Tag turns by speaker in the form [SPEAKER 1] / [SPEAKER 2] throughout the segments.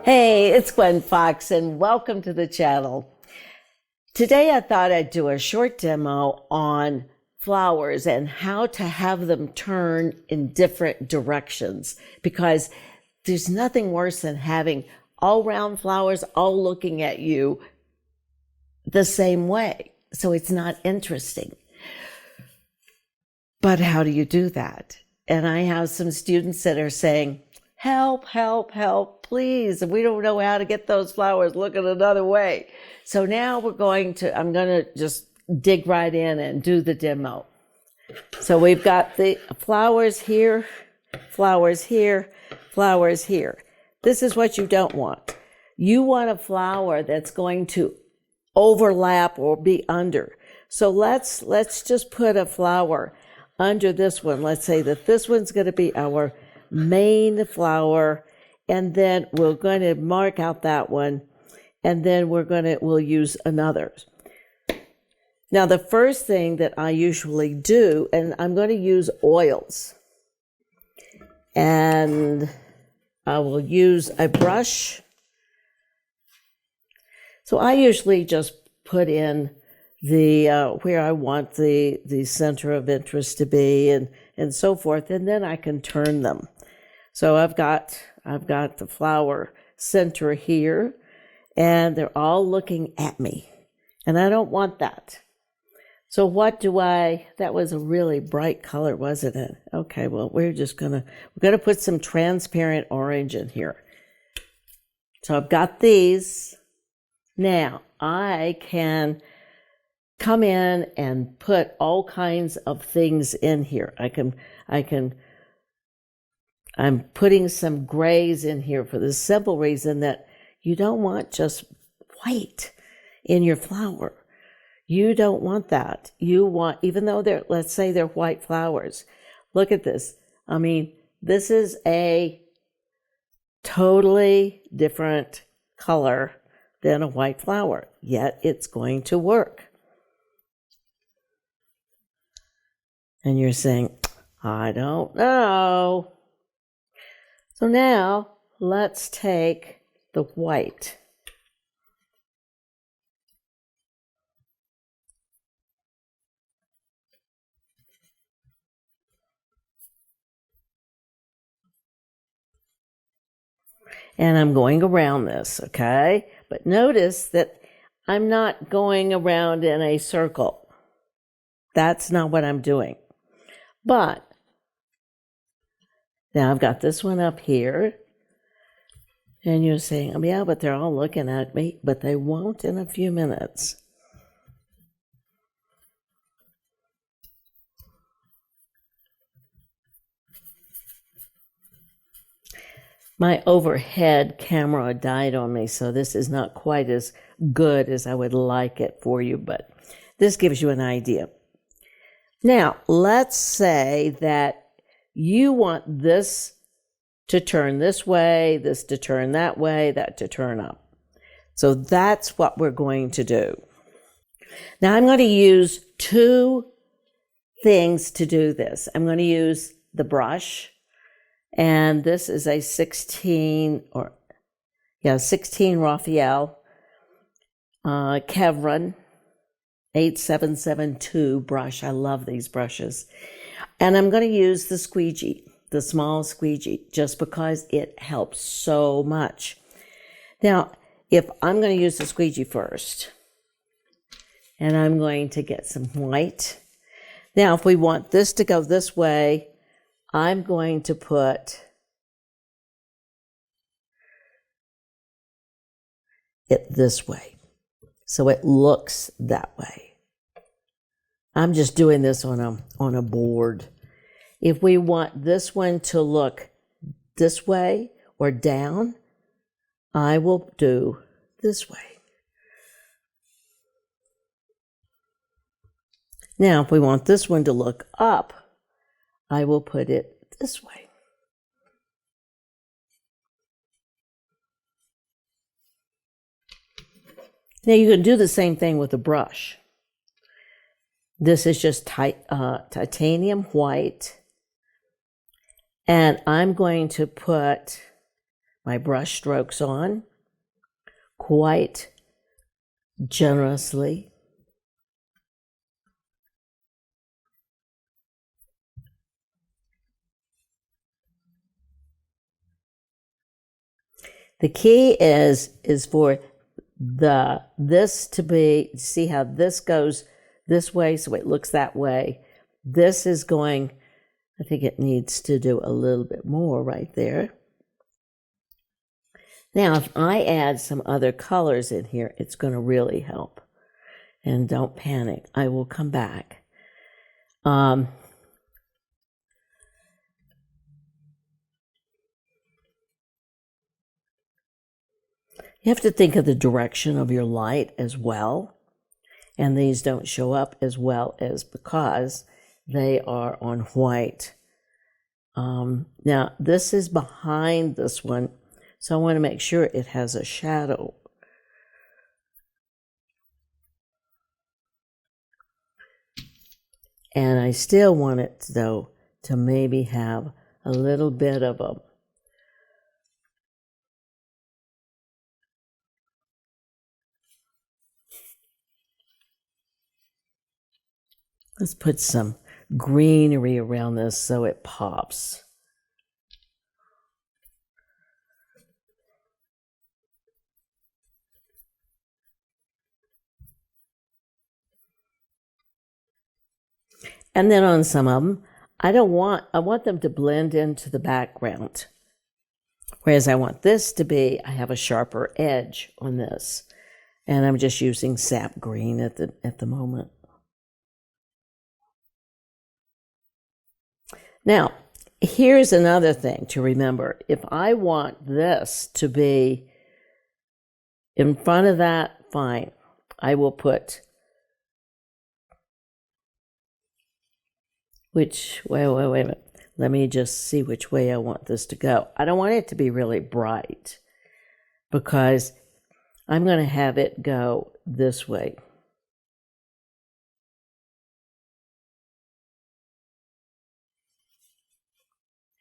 [SPEAKER 1] Hey, it's Gwen Fox and welcome to the channel. Today I thought I'd do a short demo on flowers and how to have them turn in different directions, because there's nothing worse than having all round flowers all looking at you the same way. So it's not interesting. But how do you do that? And I have some students that are saying, help, help, help, please. We don't know how to get those flowers looking another way. So now I'm going to just dig right in and do the demo. So we've got the flowers here, flowers here, flowers here. This is what you don't want. You want a flower that's going to overlap or be under. So let's just put a flower under this one. Let's say that this one's going to be our main flower, and then we're going to mark out that one, and then we'll use another. Now the first thing that I usually do, and I'm going to use oils, and I will use a brush. So I usually just put in the where I want the center of interest to be, and so forth, and then I can turn them. So I've got the flower center here, and they're all looking at me, and I don't want that. So that was a really bright color, wasn't it? Okay, well, we're gonna put some transparent orange in here. So I've got these. Now I can come in and put all kinds of things in here. I'm putting some grays in here for the simple reason that you don't want just white in your flower. You don't want that. You want, even though let's say they're white flowers. Look at this. I mean, this is a totally different color than a white flower, yet it's going to work. And you're saying, I don't know. So now let's take the white. And I'm going around this, okay? But notice that I'm not going around in a circle. That's not what I'm doing. But now I've got this one up here, and you're saying, yeah, but they're all looking at me, but they won't in a few minutes. My overhead camera died on me, so this is not quite as good as I would like it for you, but this gives you an idea. Now, let's say that you want this to turn this way, this to turn that way, that to turn up. So that's what we're going to do. Now I'm going to use two things to do this. I'm going to use the brush, and this is a 16 Raphael Kevron 8772 brush. I love these brushes. And I'm going to use the squeegee, the small squeegee, just because it helps so much. Now, if I'm going to use the squeegee first, and I'm going to get some white. Now, if we want this to go this way, I'm going to put it this way, so it looks that way. I'm just doing this on a board. If we want this one to look this way or down, I will do this way. Now, if we want this one to look up, I will put it this way. Now you can do the same thing with a brush. This is just titanium white. And I'm going to put my brush strokes on quite generously. The key is for this to be, see how this goes this way, so it looks that way. This is going, I think it needs to do a little bit more right there. Now, if I add some other colors in here, it's going to really help. And don't panic, I will come back. You have to think of the direction of your light as well. And these don't show up as well as because they are on white. Now, this is behind this one, so I want to make sure it has a shadow. And I still want it, though, to maybe have a little bit of a let's put some greenery around this so it pops. And then on some of them, I want them to blend into the background. Whereas I want this to be, I have a sharper edge on this. And I'm just using sap green at the moment. Now, here's another thing to remember. If I want this to be in front of that, fine. I will put, wait a minute. Let me just see which way I want this to go. I don't want it to be really bright because I'm going to have it go this way.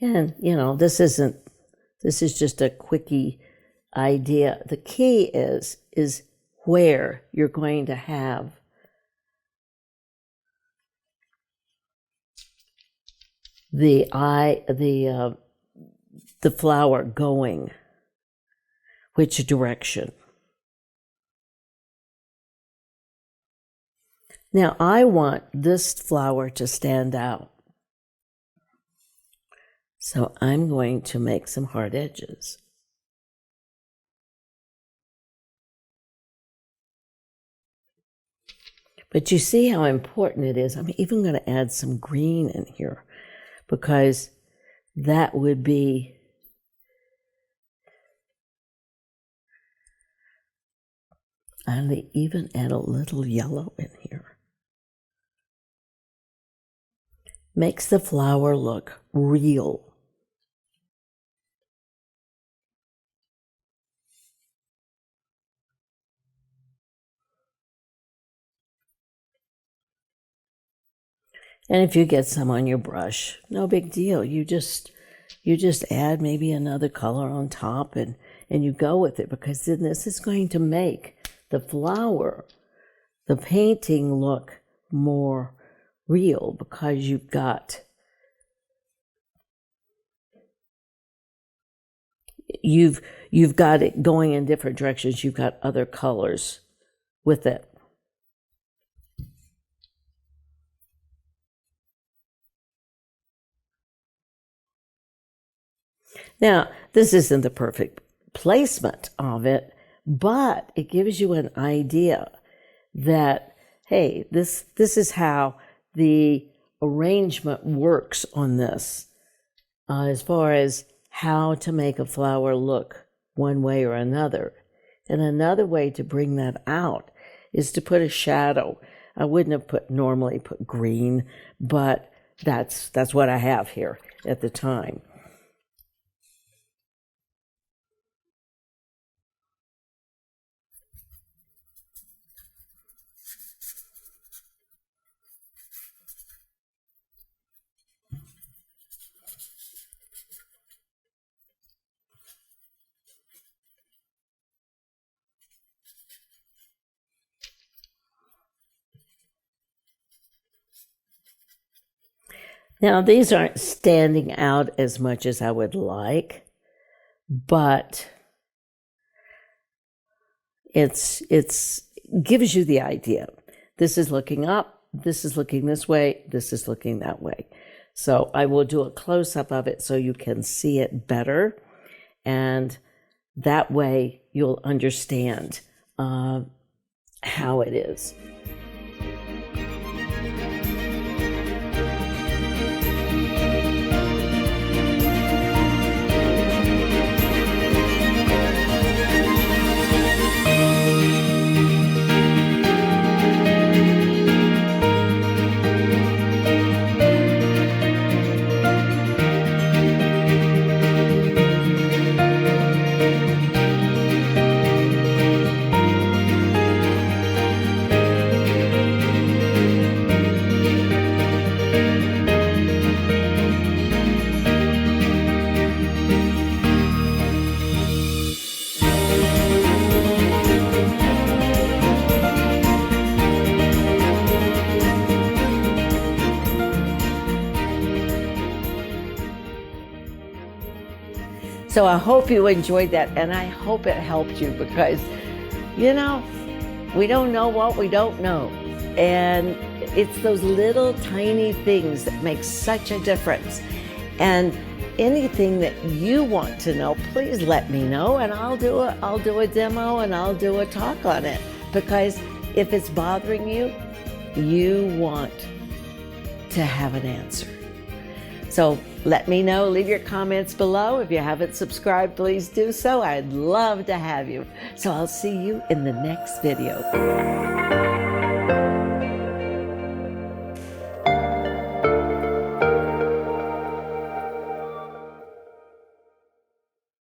[SPEAKER 1] And, this is just a quickie idea. The key is where you're going to have the flower going, which direction. Now I want this flower to stand out. So I'm going to make some hard edges. But you see how important it is. I'm even going to add some green in here because that would be I'll even add a little yellow in here. Makes the flower look real. And if you get some on your brush, no big deal. You just add maybe another color on top and you go with it, because then this is going to make the flower, the painting, look more real, because you've got it going in different directions. You've got other colors with it. Now, this isn't the perfect placement of it, but it gives you an idea that, hey, this is how the arrangement works on this, as far as how to make a flower look one way or another. And another way to bring that out is to put a shadow. I wouldn't have normally put green, but that's what I have here at the time. Now, these aren't standing out as much as I would like, but it's gives you the idea. This is looking up, this is looking this way, this is looking that way. So I will do a close-up of it so you can see it better, and that way you'll understand how it is. So I hope you enjoyed that, and I hope it helped you, because, you know, we don't know what we don't know. And it's those little tiny things that make such a difference. And anything that you want to know, please let me know, and I'll do a demo and I'll do a talk on it. Because if it's bothering you, you want to have an answer. So let me know, leave your comments below. If you haven't subscribed, please do so. I'd love to have you. So I'll see you in the next video.